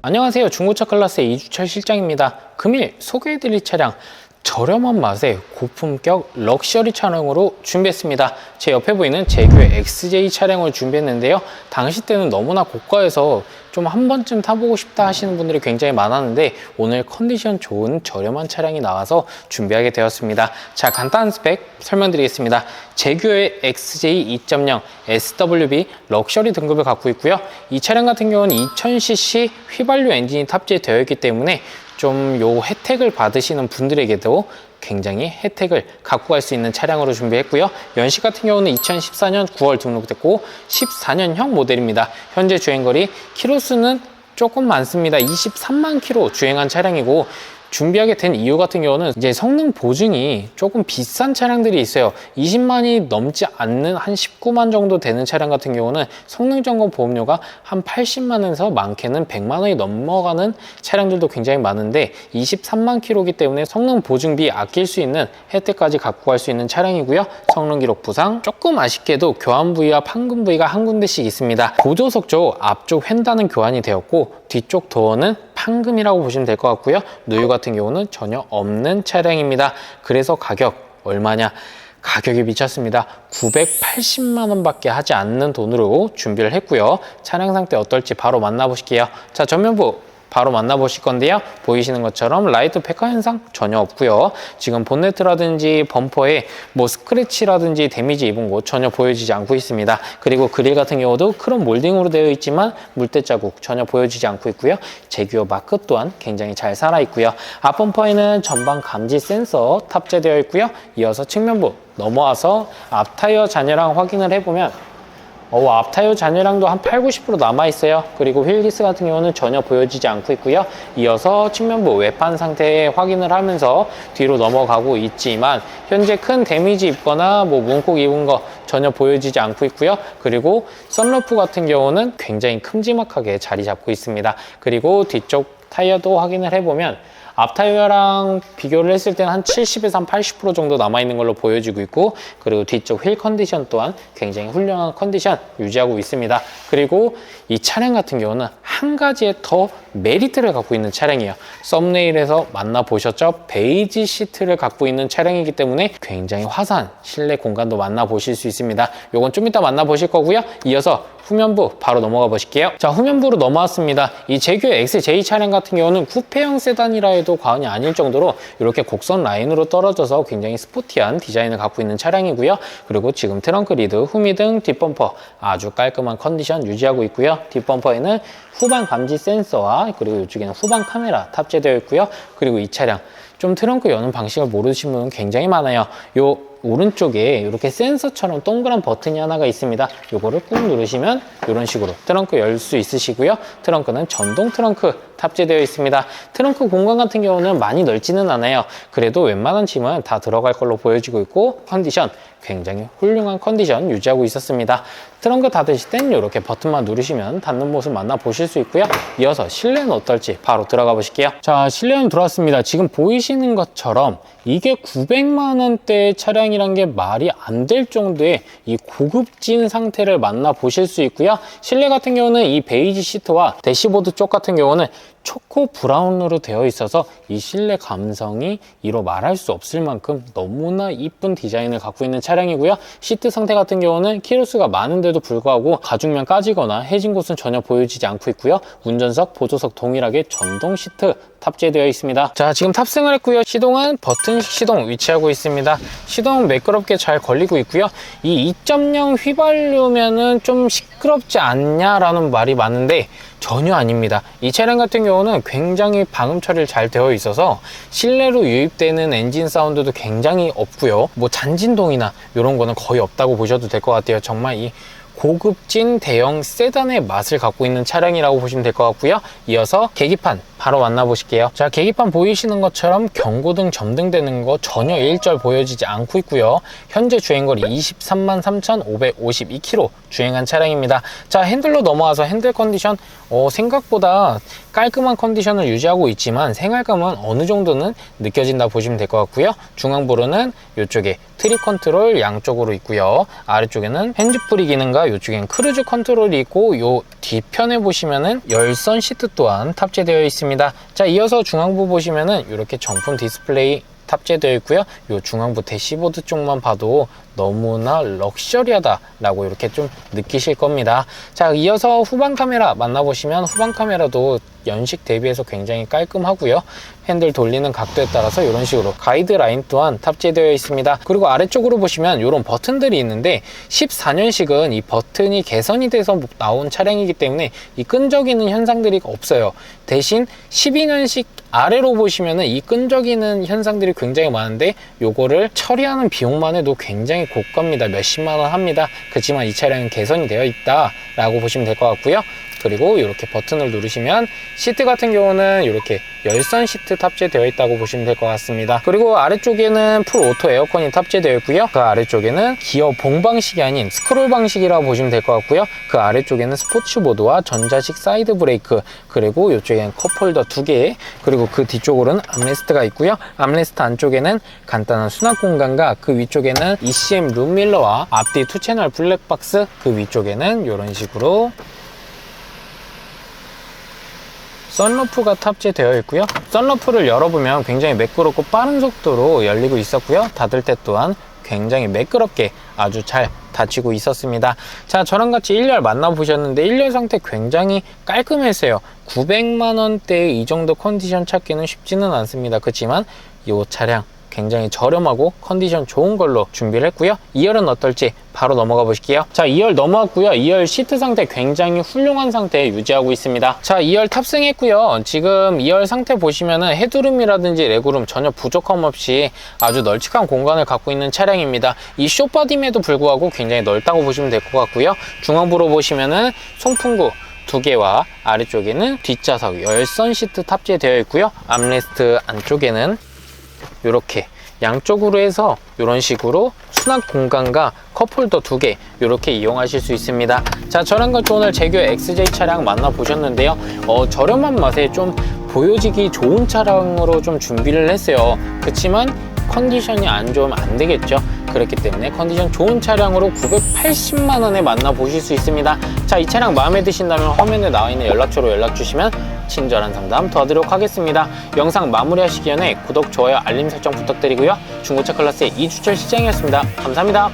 안녕하세요. 중고차 클래스의 이주철 실장입니다. 금일 소개해드릴 차량, 저렴한 맛의 고품격 럭셔리 차량으로 준비했습니다. 제 옆에 보이는 제규의 XJ 차량을 준비했는데요. 당시 때는 너무나 고가여서 좀 한 번쯤 타보고 싶다 하시는 분들이 굉장히 많았는데 오늘 컨디션 좋은 저렴한 차량이 나와서 준비하게 되었습니다. 자, 간단한 스펙 설명드리겠습니다. 제규의 XJ 2.0 SWB 럭셔리 등급을 갖고 있고요. 이 차량 같은 경우는 2000cc 휘발유 엔진이 탑재되어 있기 때문에 좀 요 혜택을 받으시는 분들에게도 굉장히 혜택을 갖고 갈 수 있는 차량으로 준비했고요. 연식 같은 경우는 2014년 9월 등록됐고 14년형 모델입니다. 현재 주행거리 키로수는 조금 많습니다. 23만 킬로 주행한 차량이고, 준비하게 된 이유 같은 경우는 이제 성능 보증이 조금 비싼 차량들이 있어요. 20만이 넘지 않는 한 19만 정도 되는 차량 같은 경우는 성능 점검 보험료가 한 80만원에서 많게는 100만원이 넘어가는 차량들도 굉장히 많은데 23만 킬로이기 때문에 성능 보증비 아낄 수 있는 혜택까지 갖고 갈 수 있는 차량이고요. 성능 기록 부상, 조금 아쉽게도 교환 부위와 판금 부위가 한 군데씩 있습니다. 보조석 쪽 앞쪽 휀다는 교환이 되었고 뒤쪽 도어는 판금이라고 보시면 될 것 같고요. 누유 같은 경우는 전혀 없는 차량입니다. 그래서 가격 얼마냐? 가격이 미쳤습니다. 980만원 밖에 하지 않는 돈으로 준비를 했고요. 차량 상태 어떨지 바로 만나보실게요. 자, 전면부 바로 만나보실 건데요. 보이시는 것처럼 라이트 백화 현상 전혀 없고요. 지금 본네트라든지 범퍼에 뭐 스크래치라든지 데미지 입은 곳 전혀 보여지지 않고 있습니다. 그리고 그릴 같은 경우도 크롬 몰딩으로 되어 있지만 물때 자국 전혀 보여지지 않고 있고요. 제규어 마크 또한 굉장히 잘 살아 있고요. 앞범퍼에는 전방 감지 센서 탑재되어 있고요. 이어서 측면부 넘어와서 앞 타이어 잔여랑 확인을 해보면 앞 타이어 잔여량도 한 80~90% 남아있어요. 그리고 휠기스 같은 경우는 전혀 보여지지 않고 있고요. 이어서 측면부 외판 상태 확인을 하면서 뒤로 넘어가고 있지만 현재 큰 데미지 입거나 뭐 문콕 입은 거 전혀 보여지지 않고 있고요. 그리고 썬루프 같은 경우는 굉장히 큼지막하게 자리 잡고 있습니다. 그리고 뒤쪽 타이어도 확인을 해보면 앞 타이어랑 비교를 했을 때는 한 70에서 한 80% 정도 남아있는 걸로 보여지고 있고, 그리고 뒤쪽 휠 컨디션 또한 굉장히 훌륭한 컨디션 유지하고 있습니다. 그리고 이 차량 같은 경우는 한 가지의 더 메리트를 갖고 있는 차량이에요. 썸네일에서 만나보셨죠? 베이지 시트를 갖고 있는 차량이기 때문에 굉장히 화사한 실내 공간도 만나보실 수 있습니다. 요건 좀 이따 만나보실 거고요. 이어서 후면부 바로 넘어가 보실게요. 자, 후면부로 넘어왔습니다. 이 제규의 XJ 차량 같은 경우는 쿠페형 세단이라 해도 과언이 아닐 정도로 이렇게 곡선 라인으로 떨어져서 굉장히 스포티한 디자인을 갖고 있는 차량이고요. 그리고 지금 트렁크 리드, 후미등, 뒷범퍼 아주 깔끔한 컨디션 유지하고 있고요. 뒷범퍼에는 후방 감지 센서와 그리고 이쪽에는 후방 카메라 탑재되어 있고요. 그리고 이 차량 좀 트렁크 여는 방식을 모르시는 분은 굉장히 많아요. 요 오른쪽에 이렇게 센서처럼 동그란 버튼이 하나가 있습니다. 요거를 꾹 누르시면 이런 식으로 트렁크 열 수 있으시고요. 트렁크는 전동 트렁크 탑재되어 있습니다. 트렁크 공간 같은 경우는 많이 넓지는 않아요. 그래도 웬만한 짐은 다 들어갈 걸로 보여지고 있고 컨디션 굉장히 훌륭한 컨디션 유지하고 있었습니다. 트렁크 닫으실 땐 이렇게 버튼만 누르시면 닫는 모습 만나보실 수 있고요. 이어서 실내는 어떨지 바로 들어가 보실게요. 자, 실내는 들어왔습니다. 지금 보이시는 것처럼 이게 900만 원대의 차량이란 게 말이 안 될 정도의 이 고급진 상태를 만나보실 수 있고요. 실내 같은 경우는 이 베이지 시트와 대시보드 쪽 같은 경우는 초코 브라운으로 되어 있어서 이 실내 감성이 이로 말할 수 없을 만큼 너무나 이쁜 디자인을 갖고 있는 차량이고요. 시트 상태 같은 경우는 키로수가 많은데도 불구하고 가죽면 까지거나 해진 곳은 전혀 보여지지 않고 있고요. 운전석, 보조석 동일하게 전동 시트 탑재되어 있습니다. 자, 지금 탑승을 했고요. 시동은 버튼식 시동 위치하고 있습니다. 시동은 매끄럽게 잘 걸리고 있고요. 이 2.0 휘발유면은 좀 시끄럽지 않냐라는 말이 많은데 전혀 아닙니다. 이 차량 같은 경우는 굉장히 방음 처리를 잘 되어 있어서 실내로 유입되는 엔진 사운드도 굉장히 없고요. 뭐 잔진동이나 이런 거는 거의 없다고 보셔도 될 것 같아요. 정말 이 고급진 대형 세단의 맛을 갖고 있는 차량이라고 보시면 될 것 같고요. 이어서 계기판 바로 만나보실게요. 자, 계기판 보이시는 것처럼 경고등 점등되는 거 전혀 일절 보여지지 않고 있고요. 현재 주행거리 23만 3,552km 주행한 차량입니다. 자, 핸들로 넘어와서 핸들 컨디션 생각보다 깔끔한 컨디션을 유지하고 있지만 생활감은 어느 정도는 느껴진다 보시면 될 것 같고요. 중앙부로는 이쪽에 트립 컨트롤 양쪽으로 있고요. 아래쪽에는 핸즈프리 기능과 있습니다. 이쪽엔 크루즈 컨트롤이 있고 요 뒤편에 보시면은 열선 시트 또한 탑재되어 있습니다. 자, 이어서 중앙부 보시면은 이렇게 정품 디스플레이 탑재되어 있고요. 요 중앙부 대시보드 쪽만 봐도 너무나 럭셔리하다라고 이렇게 좀 느끼실 겁니다. 자, 이어서 후방 카메라 만나보시면 후방 카메라도 연식 대비해서 굉장히 깔끔하고요. 핸들 돌리는 각도에 따라서 이런 식으로 가이드라인 또한 탑재되어 있습니다. 그리고 아래쪽으로 보시면 이런 버튼들이 있는데 14년식은 이 버튼이 개선이 돼서 나온 차량이기 때문에 이 끈적이는 현상들이 없어요. 대신 12년식 아래로 보시면은 이 끈적이는 현상들이 굉장히 많은데 요거를 처리하는 비용만 해도 굉장히 고가입니다. 몇십만 원 합니다. 그렇지만 이 차량은 개선이 되어 있다 라고 보시면 될 것 같고요. 그리고 이렇게 버튼을 누르시면 시트 같은 경우는 이렇게 열선 시트 탑재되어 있다고 보시면 될 것 같습니다. 그리고 아래쪽에는 풀 오토 에어컨이 탑재되어 있고요. 그 아래쪽에는 기어 봉 방식이 아닌 스크롤 방식이라고 보시면 될 것 같고요. 그 아래쪽에는 스포츠 모드와 전자식 사이드 브레이크, 그리고 이쪽에는 컵홀더 2개, 그리고 그 뒤쪽으로는 암레스트가 있고요. 암레스트 안쪽에는 간단한 수납 공간과 그 위쪽에는 ECM 룸밀러와 앞뒤 2채널 블랙박스, 그 위쪽에는 이런 식으로 선루프가 탑재되어 있고요. 선루프를 열어보면 굉장히 매끄럽고 빠른 속도로 열리고 있었고요. 닫을 때 또한 굉장히 매끄럽게 아주 잘 닫히고 있었습니다. 자, 저랑 같이 1열 만나보셨는데 1열 상태 굉장히 깔끔했어요. 900만 원대의 이 정도 컨디션 찾기는 쉽지는 않습니다. 그렇지만 이 차량 굉장히 저렴하고 컨디션 좋은 걸로 준비를 했고요. 2열은 어떨지 바로 넘어가 보실게요. 자, 2열 넘어왔고요. 2열 시트 상태 굉장히 훌륭한 상태 유지하고 있습니다. 자, 2열 탑승했고요. 지금 2열 상태 보시면은 헤드룸이라든지 레그룸 전혀 부족함 없이 아주 널찍한 공간을 갖고 있는 차량입니다. 이 숏바디임에도 불구하고 굉장히 넓다고 보시면 될 것 같고요. 중앙부로 보시면은 송풍구 2개와 아래쪽에는 뒷좌석 열선 시트 탑재되어 있고요. 암레스트 안쪽에는 이렇게 양쪽으로 해서 이런 식으로 수납 공간과 컵홀더 2개 이렇게 이용하실 수 있습니다. 자, 저랑 같이 오늘 제규 XJ 차량 만나보셨는데요. 저렴한 맛에 좀 보여지기 좋은 차량으로 좀 준비를 했어요. 그렇지만 컨디션이 안 좋으면 안 되겠죠. 그렇기 때문에 컨디션 좋은 차량으로 980만 원에 만나보실 수 있습니다. 자, 이 차량 마음에 드신다면 화면에 나와 있는 연락처로 연락 주시면 친절한 상담 도와드리도록 하겠습니다. 영상 마무리하시기 전에 구독, 좋아요, 알림 설정 부탁드리고요. 중고차 클래스의 이주철 시장이었습니다. 감사합니다.